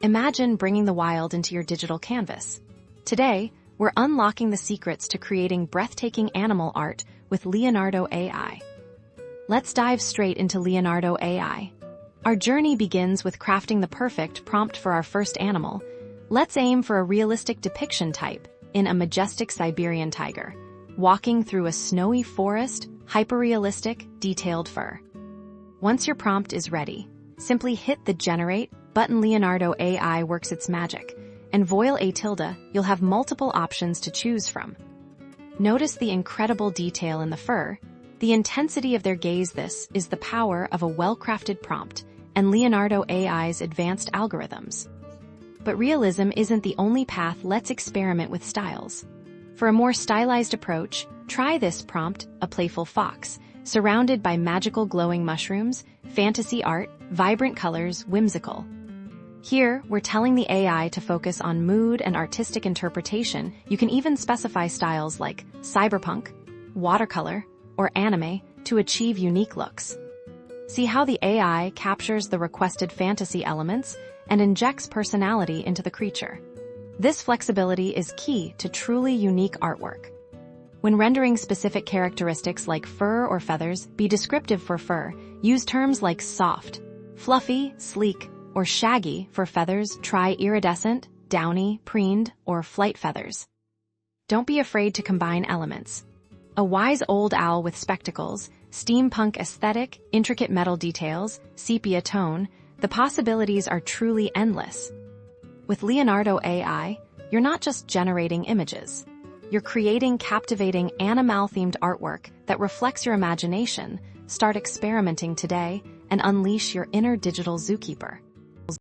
Imagine bringing the wild into your digital canvas. Today, we're unlocking the secrets to creating breathtaking animal art with Leonardo Ai. Let's dive straight into Leonardo Ai. Our journey begins with crafting the perfect prompt for our first animal. Let's aim for a realistic depiction type in a majestic Siberian tiger, walking through a snowy forest, hyper-realistic, detailed fur. Once your prompt is ready, simply hit the Generate button. Leonardo Ai works its magic, and voila, you'll have multiple options to choose from. Notice the incredible detail in the fur, the intensity of their gaze. This is the power of a well-crafted prompt and Leonardo Ai's advanced algorithms. But realism isn't the only path. Let's experiment with styles. For a more stylized approach, try this prompt: a playful fox, surrounded by magical glowing mushrooms, fantasy art, vibrant colors, whimsical. Here, we're telling the AI to focus on mood and artistic interpretation. You can even specify styles like cyberpunk, watercolor, or anime to achieve unique looks. See how the AI captures the requested fantasy elements and injects personality into the creature. This flexibility is key to truly unique artwork. When rendering specific characteristics like fur or feathers, be descriptive for fur. Use terms like soft, fluffy, sleek, or shaggy. For feathers, try iridescent, downy, preened, or flight feathers. Don't be afraid to combine elements. A wise old owl with spectacles, steampunk aesthetic, intricate metal details, sepia tone, the possibilities are truly endless. With Leonardo Ai, you're not just generating images. You're creating captivating animal-themed artwork that reflects your imagination. Start experimenting today and unleash your inner digital zookeeper.